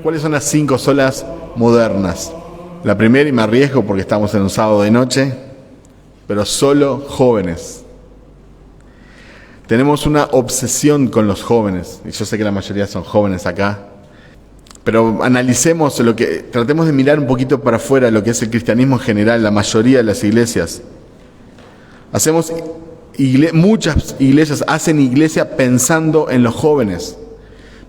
¿Cuáles son las 5 solas modernas? La primera, y me arriesgo porque estamos en un sábado de noche, pero solo jóvenes. Tenemos una obsesión con los jóvenes, y yo sé que la mayoría son jóvenes acá, pero analicemos tratemos de mirar un poquito para afuera lo que es el cristianismo en general, la mayoría de las iglesias. Muchas iglesias hacen iglesia pensando en los jóvenes.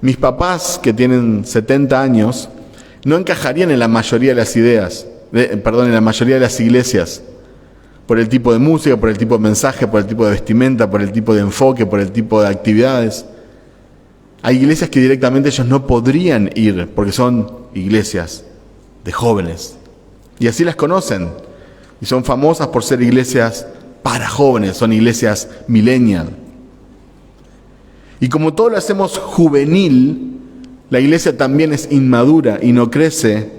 Mis papás, que tienen 70 años, no encajarían en la mayoría de las en la mayoría de las iglesias, por el tipo de música, por el tipo de mensaje, por el tipo de vestimenta, por el tipo de enfoque, por el tipo de actividades. Hay iglesias que directamente ellos no podrían ir, porque son iglesias de jóvenes. Y así las conocen. Y son famosas por ser iglesias para jóvenes, son iglesias millennial. Y como todo lo hacemos juvenil, la iglesia también es inmadura y no crece,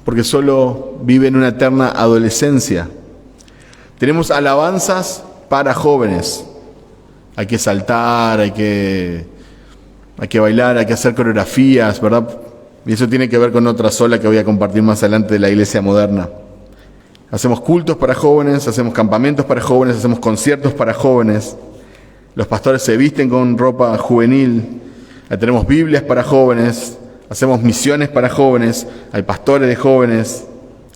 porque solo vive en una eterna adolescencia. Tenemos alabanzas para jóvenes. Hay que saltar, hay que bailar, hay que hacer coreografías, ¿verdad? Y eso tiene que ver con otra sola que voy a compartir más adelante de la iglesia moderna. Hacemos cultos para jóvenes, hacemos campamentos para jóvenes, hacemos conciertos para jóvenes. Los pastores se visten con ropa juvenil. Tenemos Biblias para jóvenes, hacemos misiones para jóvenes, hay pastores de jóvenes.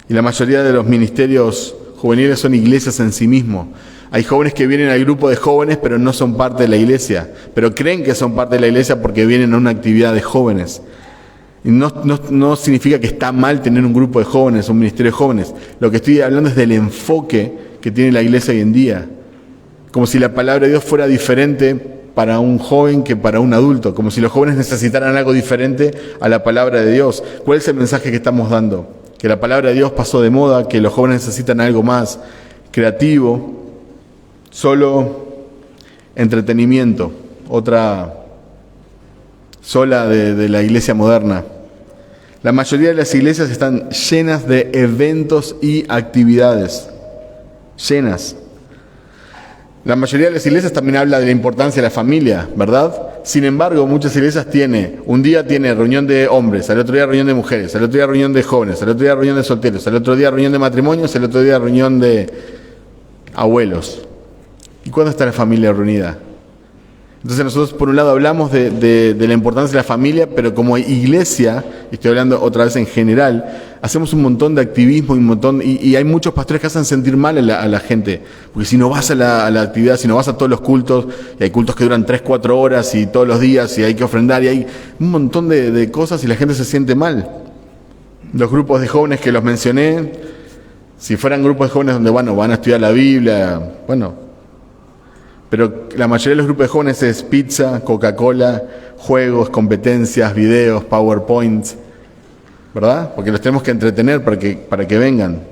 Y la mayoría de los ministerios juveniles son iglesias en sí mismos. Hay jóvenes que vienen al grupo de jóvenes, pero no son parte de la iglesia. Pero creen que son parte de la iglesia porque vienen a una actividad de jóvenes. Y no significa que está mal tener un grupo de jóvenes, un ministerio de jóvenes. Lo que estoy hablando es del enfoque que tiene la iglesia hoy en día. Como si la palabra de Dios fuera diferente para un joven que para un adulto. Como si los jóvenes necesitaran algo diferente a la palabra de Dios. ¿Cuál es el mensaje que estamos dando? Que la palabra de Dios pasó de moda, que los jóvenes necesitan algo más creativo. Solo entretenimiento. Otra sola de la iglesia moderna. La mayoría de las iglesias están llenas de eventos y actividades. Llenas. La mayoría de las iglesias también habla de la importancia de la familia, ¿verdad? Sin embargo, muchas iglesias un día tiene reunión de hombres, al otro día reunión de mujeres, al otro día reunión de jóvenes, al otro día reunión de solteros, al otro día reunión de matrimonios, al otro día reunión de abuelos. ¿Y cuándo está la familia reunida? Entonces nosotros por un lado hablamos de la importancia de la familia, pero como iglesia, y estoy hablando otra vez en general, hacemos un montón de activismo y hay muchos pastores que hacen sentir mal a la gente, porque si no vas a la actividad, si no vas a todos los cultos, y hay cultos que duran 3-4 horas y todos los días y hay que ofrendar y hay un montón de cosas y la gente se siente mal. Los grupos de jóvenes que los mencioné, si fueran grupos de jóvenes donde van a estudiar la Biblia, pero la mayoría de los grupos de jóvenes es pizza, Coca-Cola, juegos, competencias, videos, PowerPoints, ¿verdad? Porque los tenemos que entretener para que vengan.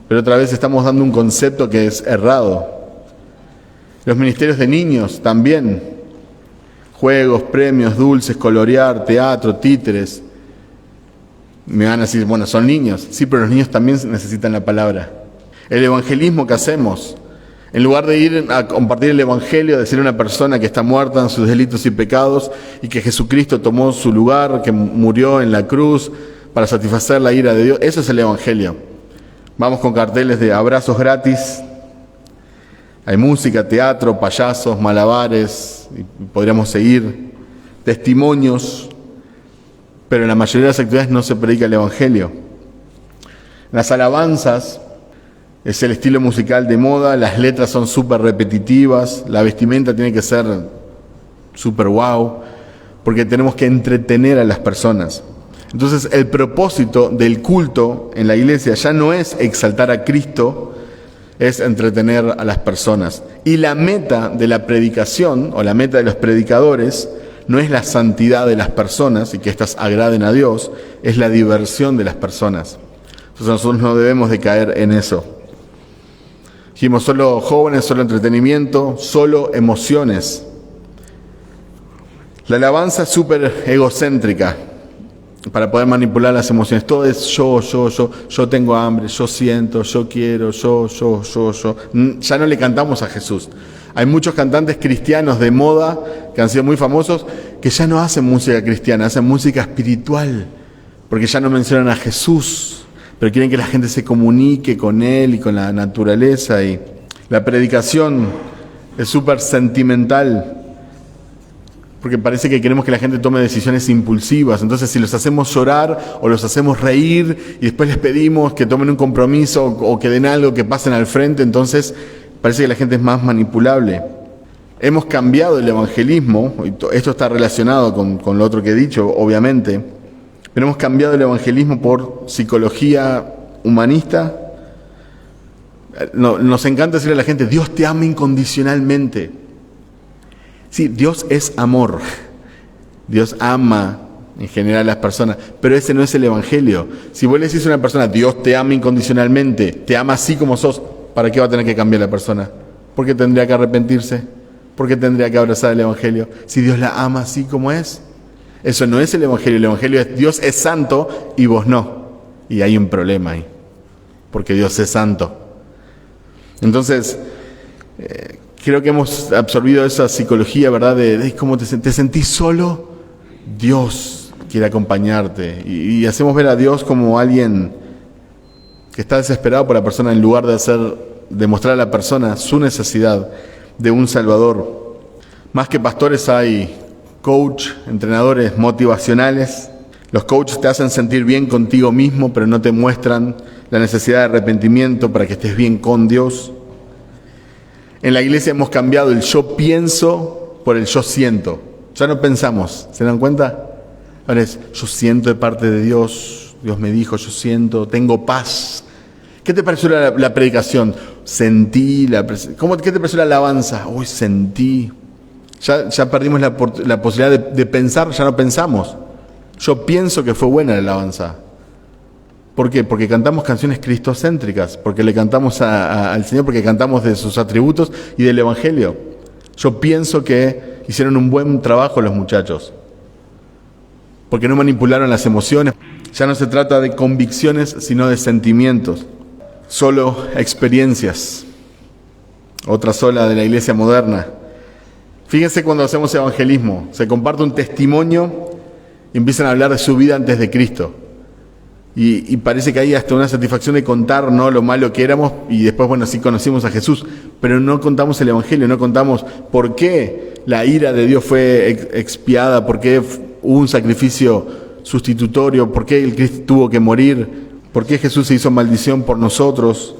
Pero otra vez estamos dando un concepto que es errado. Los ministerios de niños también. Juegos, premios, dulces, colorear, teatro, títeres. Me van a decir, son niños. Sí, pero los niños también necesitan la palabra. El evangelismo que hacemos. En lugar de ir a compartir el evangelio, decirle a una persona que está muerta en sus delitos y pecados y que Jesucristo tomó su lugar, que murió en la cruz para satisfacer la ira de Dios, eso es el evangelio. Vamos con carteles de abrazos gratis, hay música, teatro, payasos, malabares, y podríamos seguir, testimonios, pero en la mayoría de las actividades no se predica el evangelio. Las alabanzas es el estilo musical de moda, las letras son súper repetitivas, la vestimenta tiene que ser súper wow, porque tenemos que entretener a las personas. Entonces el propósito del culto en la iglesia ya no es exaltar a Cristo, es entretener a las personas. Y la meta de la predicación, o la meta de los predicadores, no es la santidad de las personas y que éstas agraden a Dios, es la diversión de las personas. Entonces nosotros no debemos de caer en eso. Dijimos solo jóvenes, solo entretenimiento, solo emociones. La alabanza es súper egocéntrica para poder manipular las emociones. Todo es yo tengo hambre, yo siento, yo quiero, yo. Ya no le cantamos a Jesús. Hay muchos cantantes cristianos de moda que han sido muy famosos que ya no hacen música cristiana, hacen música espiritual, porque ya no mencionan a Jesús, pero quieren que la gente se comunique con Él y con la naturaleza. Y la predicación es súper sentimental, porque parece que queremos que la gente tome decisiones impulsivas. Entonces, si los hacemos llorar o los hacemos reír y después les pedimos que tomen un compromiso o que den algo, que pasen al frente, entonces parece que la gente es más manipulable. Hemos cambiado el evangelismo, y esto está relacionado con lo otro que he dicho, obviamente, pero hemos cambiado el evangelismo por psicología humanista. Nos encanta decirle a la gente, Dios te ama incondicionalmente. Sí, Dios es amor. Dios ama en general a las personas, pero ese no es el evangelio. Si vos le decís a una persona, Dios te ama incondicionalmente, te ama así como sos, ¿para qué va a tener que cambiar la persona? ¿Por qué tendría que arrepentirse? ¿Por qué tendría que abrazar el evangelio? Si Dios la ama así como es. Eso no es el evangelio. El evangelio es Dios es santo y vos no. Y hay un problema ahí, porque Dios es santo. Entonces, creo que hemos absorbido esa psicología, ¿verdad? De cómo te sentís solo, Dios quiere acompañarte. Y hacemos ver a Dios como alguien que está desesperado por la persona en lugar de mostrar a la persona su necesidad de un Salvador. Más que pastores hay coach, entrenadores motivacionales. Los coaches te hacen sentir bien contigo mismo, pero no te muestran la necesidad de arrepentimiento para que estés bien con Dios. En la iglesia hemos cambiado el yo pienso por el yo siento. Ya no pensamos, ¿se dan cuenta? Ahora es yo siento de parte de Dios, Dios me dijo, yo siento, tengo paz. ¿Qué te pareció la predicación? Sentí, ¿qué te pareció la alabanza? Uy, sentí. Ya perdimos la posibilidad de pensar, ya no pensamos. Yo pienso que fue buena la alabanza. ¿Por qué? Porque cantamos canciones cristocéntricas, porque le cantamos al Señor, porque cantamos de sus atributos y del Evangelio. Yo pienso que hicieron un buen trabajo los muchachos, porque no manipularon las emociones. Ya no se trata de convicciones, sino de sentimientos. Solo experiencias. Otra sola de la iglesia moderna. Fíjense cuando hacemos evangelismo, se comparte un testimonio y empiezan a hablar de su vida antes de Cristo. Y parece que hay hasta una satisfacción de contar, ¿no?, lo malo que éramos, y después, bueno, sí conocimos a Jesús, pero no contamos el Evangelio, no contamos por qué la ira de Dios fue expiada, por qué hubo un sacrificio sustitutorio, por qué el Cristo tuvo que morir, por qué Jesús se hizo maldición por nosotros.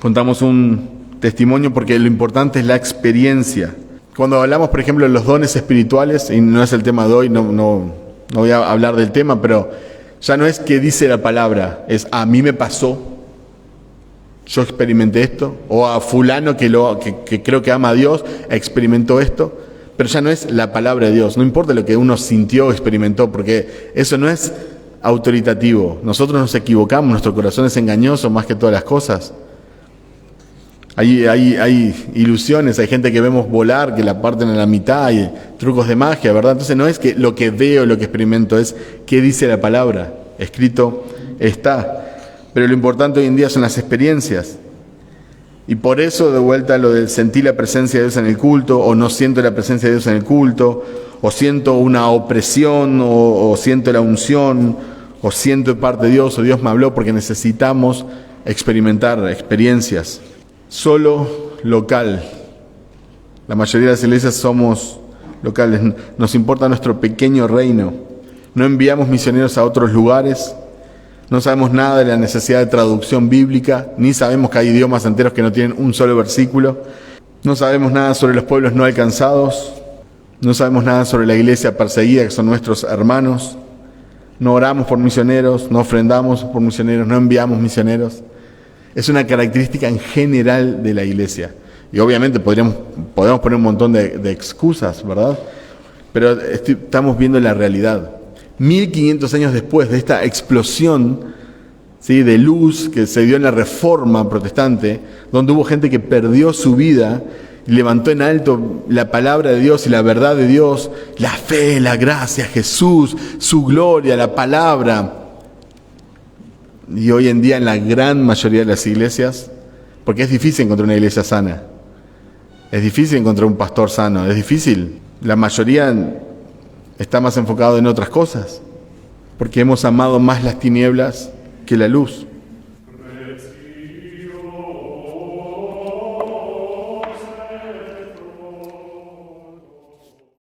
Contamos un testimonio porque lo importante es la experiencia. Cuando hablamos, por ejemplo, de los dones espirituales, y no es el tema de hoy, no voy a hablar del tema, pero ya no es que dice la palabra, es a mí me pasó, yo experimenté esto, o a fulano que creo que ama a Dios, experimentó esto, pero ya no es la palabra de Dios, no importa lo que uno sintió o experimentó, porque eso no es autoritativo. Nosotros nos equivocamos, nuestro corazón es engañoso más que todas las cosas. Hay ilusiones, hay gente que vemos volar, que la parten a la mitad, hay trucos de magia, ¿verdad? Entonces no es que lo que veo, lo que experimento, es qué dice la palabra. Escrito está. Pero lo importante hoy en día son las experiencias. Y por eso, de vuelta, lo de sentir la presencia de Dios en el culto, o no siento la presencia de Dios en el culto, o siento una opresión, o siento la unción, o siento de parte de Dios, o Dios me habló, porque necesitamos experimentar experiencias. Solo local. La mayoría de las iglesias somos locales. Nos importa nuestro pequeño reino. No enviamos misioneros a otros lugares. No sabemos nada de la necesidad de traducción bíblica. Ni sabemos que hay idiomas enteros que no tienen un solo versículo. No sabemos nada sobre los pueblos no alcanzados. No sabemos nada sobre la iglesia perseguida, que son nuestros hermanos. No oramos por misioneros. No ofrendamos por misioneros. No enviamos misioneros. Es una característica en general de la iglesia. Y obviamente podemos poner un montón de excusas, ¿verdad? Pero estamos viendo la realidad. 1500 años después de esta explosión, ¿sí?, de luz que se dio en la Reforma protestante, donde hubo gente que perdió su vida y levantó en alto la palabra de Dios y la verdad de Dios, la fe, la gracia, Jesús, su gloria, la palabra. Y hoy en día en la gran mayoría de las iglesias, porque es difícil encontrar una iglesia sana, Es difícil encontrar un pastor sano, es difícil. La mayoría está más enfocado en otras cosas, porque hemos amado más las tinieblas que la luz.